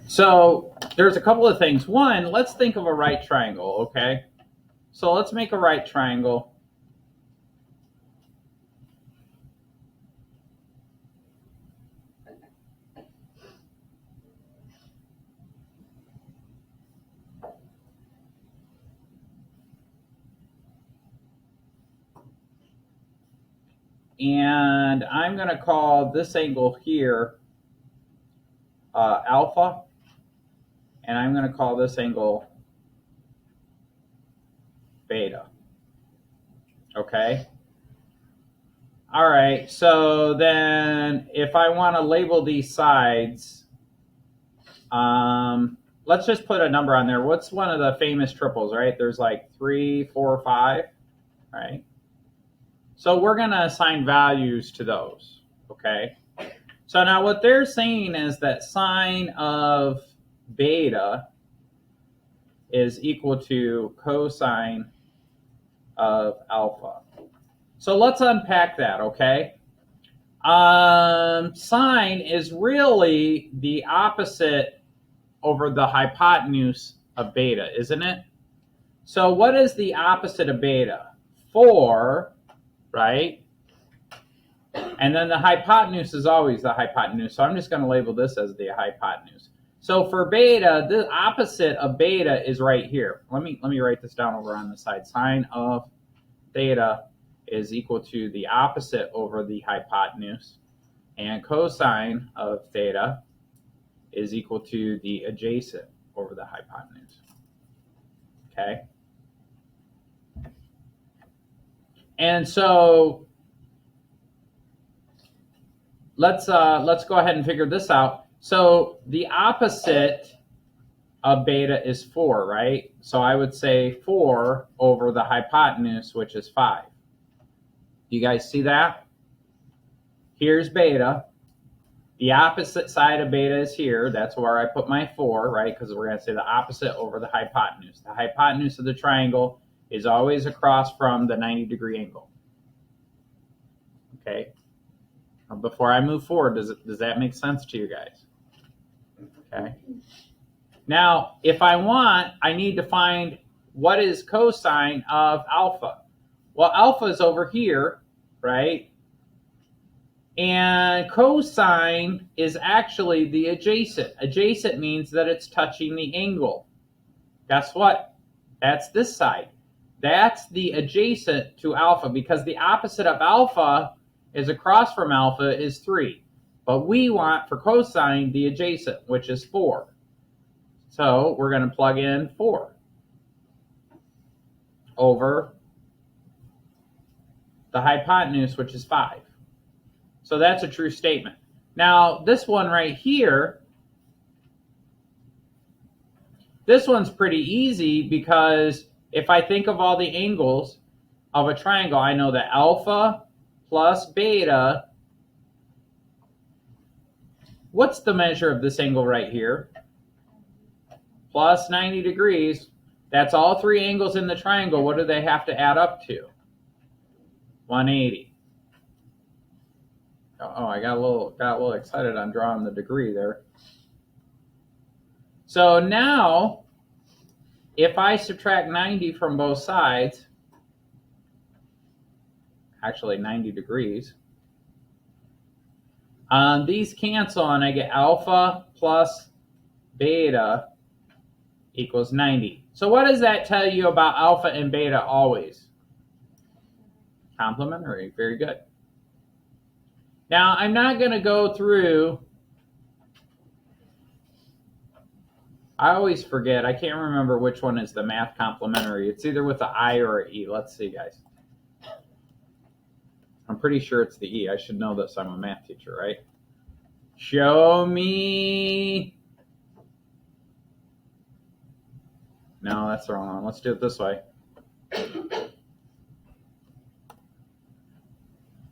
So there's a couple of things. One, let's think of a right triangle, okay? So let's make a right triangle. And I'm going to call this angle here alpha. And I'm going to call this angle beta. Okay? All right, so then if I want to label these sides, let's just put a number on there. What's one of the famous triples, right? There's like 3, 4, 5, right? So we're going to assign values to those, okay? So now what they're saying is that sine of beta is equal to cosine of alpha. So let's unpack that, okay? Sine is really the opposite over the hypotenuse of beta, isn't it? So what is the opposite of beta? 4, right? And then the hypotenuse is always the hypotenuse. So I'm just going to label this as the hypotenuse. So for beta, the opposite of beta is right here. Let me write this down over on the side. Sine of theta is equal to the opposite over the hypotenuse. And cosine of theta is equal to the adjacent over the hypotenuse. Okay? And so let's go ahead and figure this out. So the opposite of beta is 4, right? So I would say 4 over the hypotenuse, which is 5. You guys see that? Here's beta. The opposite side of beta is here. That's where I put my 4, right? Because we're going to say the opposite over the hypotenuse. The hypotenuse of the triangle is always across from the 90-degree angle. Okay? Before I move forward, does that make sense to you guys? Okay. Now, if I want, I need to find what is cosine of alpha. Well, alpha is over here, right? And cosine is actually the adjacent. Adjacent means that it's touching the angle. Guess what? That's this side. That's the adjacent to alpha, because the opposite of alpha is across from alpha is 3. But we want for cosine the adjacent, which is 4. So we're going to plug in 4 over the hypotenuse, which is 5. So that's a true statement. Now, this one right here, this one's pretty easy, because if I think of all the angles of a triangle, I know that alpha plus beta, what's the measure of this angle right here? Plus 90 degrees. That's all 3 angles in the triangle. What do they have to add up to? 180. Oh, I got a little excited on drawing the degree there. So now, if I subtract 90 from both sides, actually 90 degrees, these cancel and I get alpha plus beta equals 90. So what does that tell you about alpha and beta always? Complementary. Very good. Now, I'm not going to go through. I always forget. I can't remember which one is the math complementary. It's either with an I or an E. Let's see, guys. I'm pretty sure it's the E. I should know this. I'm a math teacher, right? Show me. No, that's the wrong one. Let's do it this way.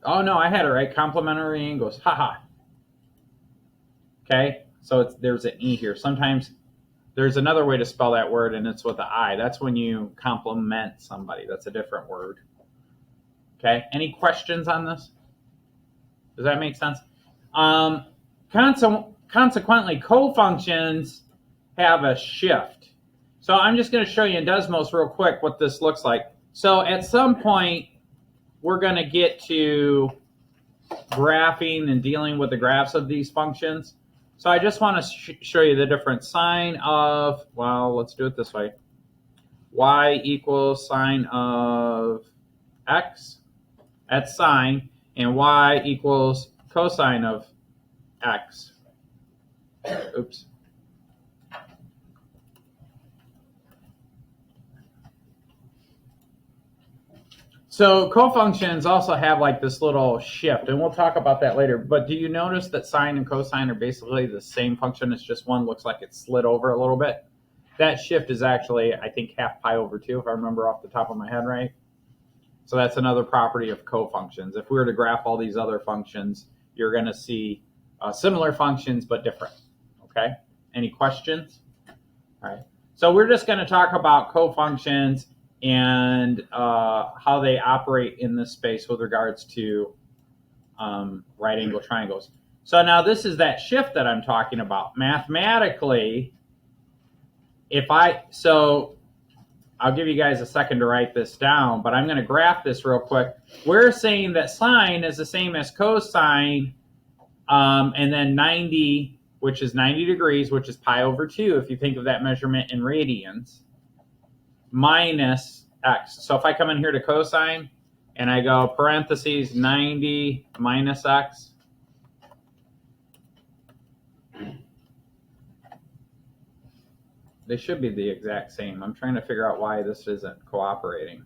Oh, no, I had it right. Complementary angles. Haha. Okay, so there's an E here. Sometimes there's another way to spell that word, and it's with an I. That's when you compliment somebody. That's a different word. Okay, any questions on this? Does that make sense? Consequently, cofunctions have a shift. So I'm just going to show you in Desmos real quick what this looks like. So at some point, we're going to get to graphing and dealing with the graphs of these functions. So I just want to show you the different sine of, well, let's do it this way. Y equals sine of x, that's sine, and y equals cosine of x. Oops. So cofunctions also have like this little shift, and we'll talk about that later. But do you notice that sine and cosine are basically the same function? It's just one looks like it's slid over a little bit. That shift is actually, I think, half pi over 2, if I remember off the top of my head right. So that's another property of cofunctions. If we were to graph all these other functions, you're going to see similar functions but different. Okay? Any questions? All right. So we're just going to talk about cofunctions and how they operate in this space with regards to right angle triangles. So now this is that shift that I'm talking about. Mathematically, so I'll give you guys a second to write this down, but I'm going to graph this real quick. We're saying that sine is the same as cosine, and then 90, which is 90 degrees, which is pi over 2, if you think of that measurement in radians, minus x. So if I come in here to cosine, and I go parentheses 90 minus x, they should be the exact same. I'm trying to figure out why this isn't cooperating.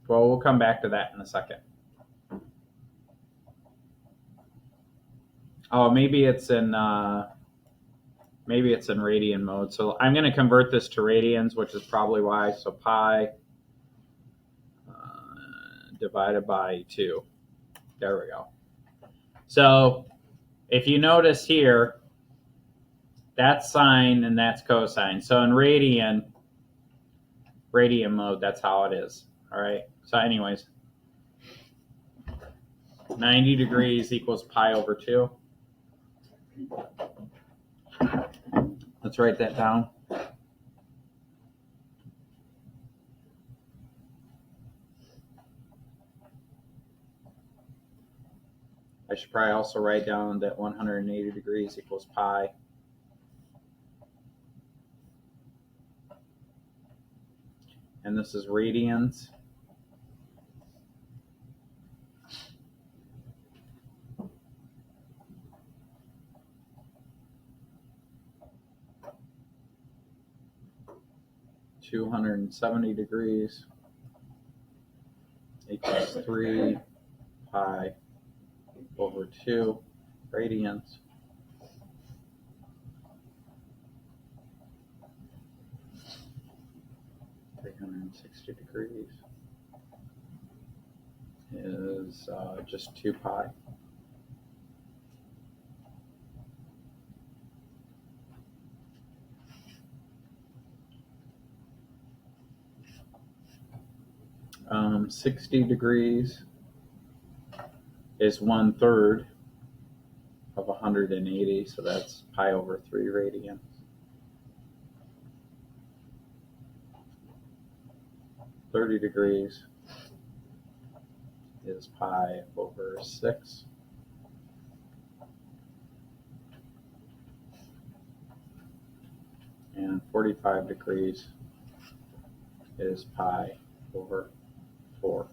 Well, we'll come back to that in a second. Oh, maybe it's in radian mode. So I'm going to convert this to radians, which is probably why. So pi divided by 2. There we go. So if you notice here, that's sine and that's cosine. So in radian mode, that's how it is. All right. So anyways, 90 degrees equals pi over 2. Let's write that down. I should probably also write down that 180 degrees equals pi. And this is radians. (270 degrees equals 3 pi over 2 radians. (360 degrees is just 2 pi. Um, 60 degrees is 1/3 of 180, so that's pi over 3 radians. (30 degrees is pi over 6. And 45 degrees is pi over 4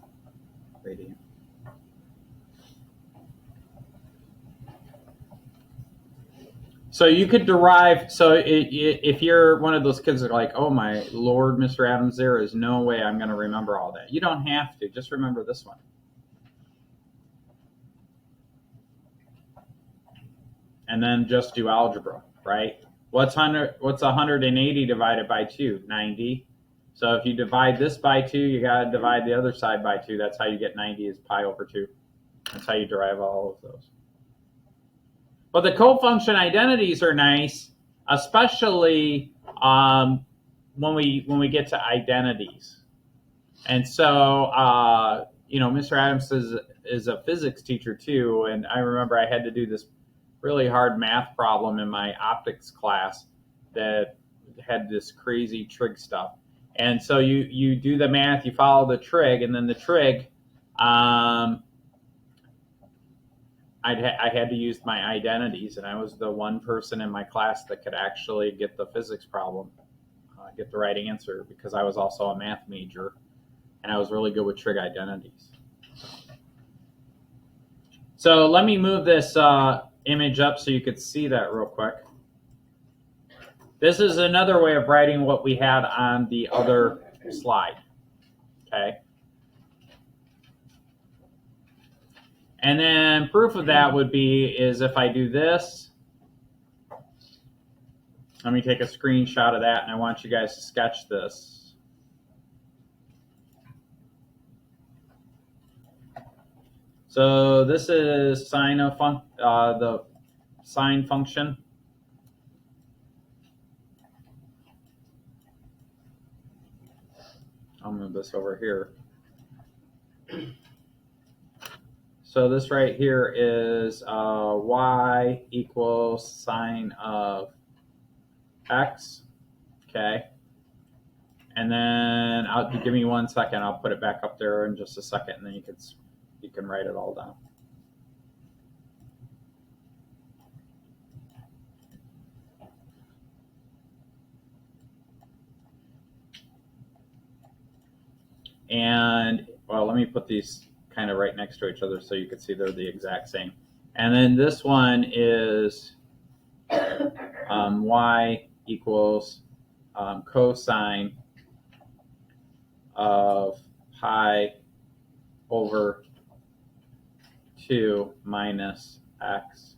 radians. So you could derive, so if you're one of those kids that are like, oh my Lord, Mr. Adams, there is no way I'm going to remember all that. You don't have to, just remember this one. And then just do algebra, right? What's 180 divided by 2? 90. So if you divide this by 2, you got to divide the other side by 2. That's how you get 90 is pi over 2. That's how you derive all of those. But the cofunction identities are nice, especially when we get to identities. And so, Mr. Adams says is a physics teacher too, and I remember I had to do this really hard math problem in my optics class that had this crazy trig stuff. And so you do the math, you follow the trig, and then the trig, I had to use my identities, and I was the one person in my class that could actually get the physics problem, get the right answer, because I was also a math major, and I was really good with trig identities. So let me move this image up so you could see that real quick. This is another way of writing what we had on the other slide, okay? And then proof of that would be is if I do this. Let me take a screenshot of that, and I want you guys to sketch this. So this is sine of the sine function. I'll move this over here. So this right here is y equals sine of x, okay? And then give me 1 second. I'll put it back up there in just a second, and then you can write it all down. And well, let me put these kind of right next to each other so you can see they're the exact same. And then this one is y equals cosine of pi over 2 minus x.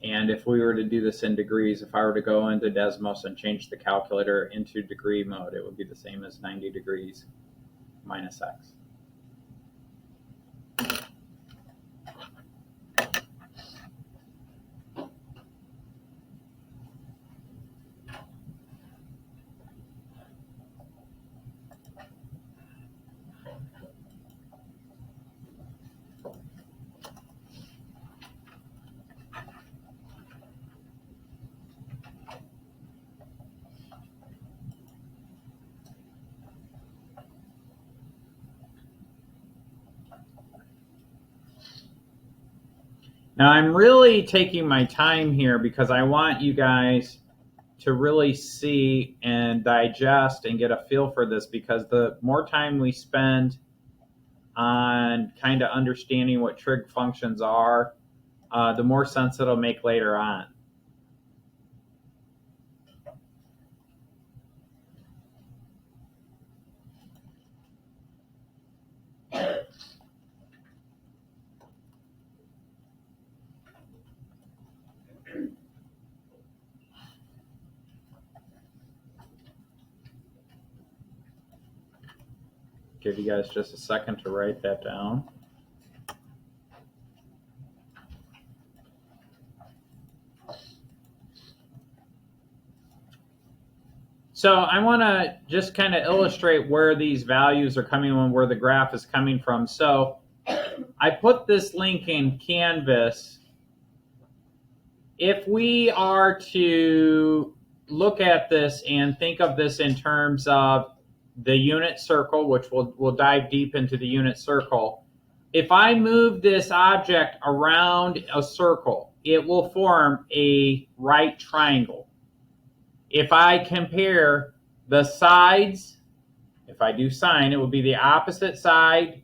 And if we were to do this in degrees, if I were to go into Desmos and change the calculator into degree mode, it would be the same as 90 degrees minus x. Now I'm really taking my time here because I want you guys to really see and digest and get a feel for this, because the more time we spend on kind of understanding what trig functions are, the more sense it'll make later on. Give you guys just a second to write that down. So I want to just kind of illustrate where these values are coming from, where the graph is coming from. So I put this link in Canvas. If we are to look at this and think of this in terms of the unit circle, which we'll dive deep into the unit circle. If I move this object around a circle, it will form a right triangle. If I compare the sides, if I do sine, it will be the opposite side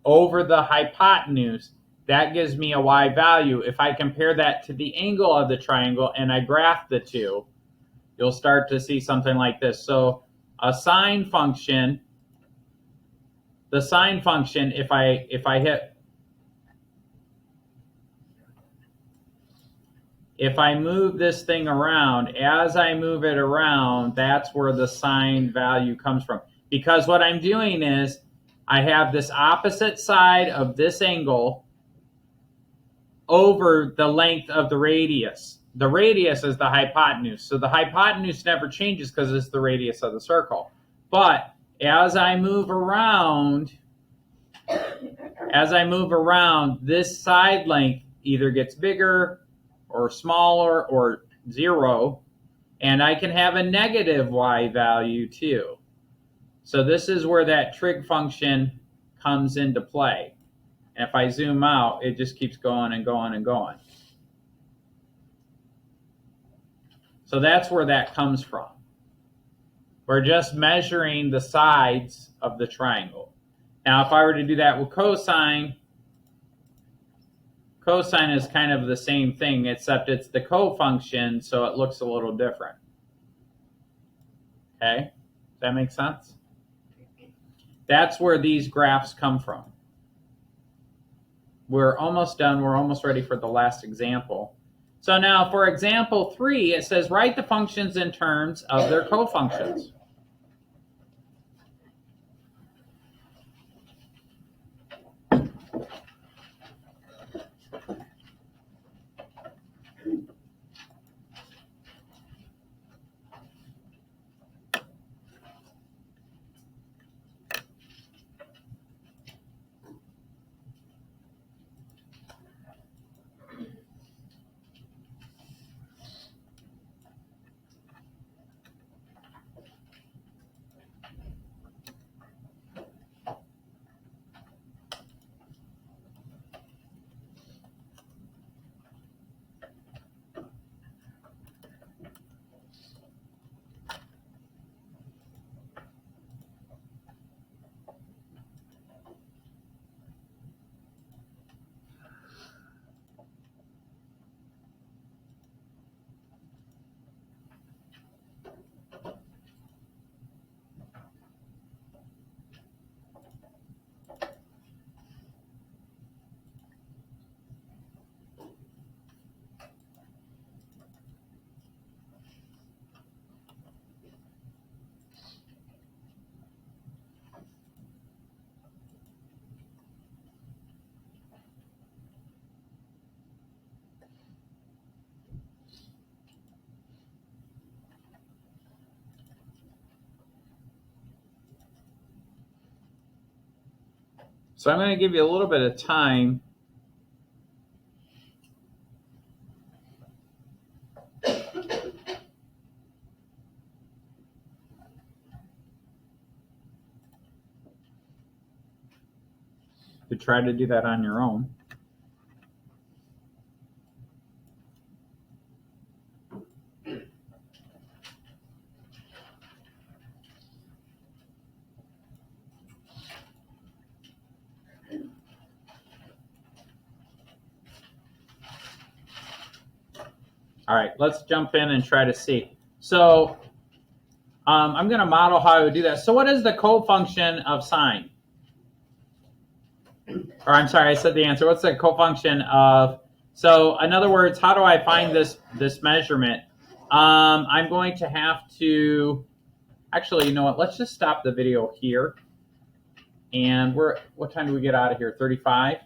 over the hypotenuse. That gives me a y value. If I compare that to the angle of the triangle and I graph the two, you'll start to see something like this. So a sine function, the sine function, if I move this thing around, as I move it around, that's where the sine value comes from. Because what I'm doing is I have this opposite side of this angle over the length of the radius. The radius is the hypotenuse. So the hypotenuse never changes because it's the radius of the circle. But as I move around, as I move around, this side length either gets bigger or smaller or 0, and I can have a negative y value too. So this is where that trig function comes into play. And if I zoom out, it just keeps going and going and going. So that's where that comes from. We're just measuring the sides of the triangle. Now, if I were to do that with cosine, cosine is kind of the same thing, except it's the cofunction, so it looks a little different. Okay? Does that make sense? That's where these graphs come from. We're almost done. We're almost ready for the last example. So now for example 3, it says write the functions in terms of their cofunctions. So I'm going to give you a little bit of time to try to do that on your own. All right, let's jump in and try to see. So I'm going to model how I would do that. So what is the cofunction of sine? Or I'm sorry, I said the answer. What's the cofunction of? So in other words, how do I find this measurement? I'm going to have to, actually, you know what? Let's just stop the video here. And what time do we get out of here? 35?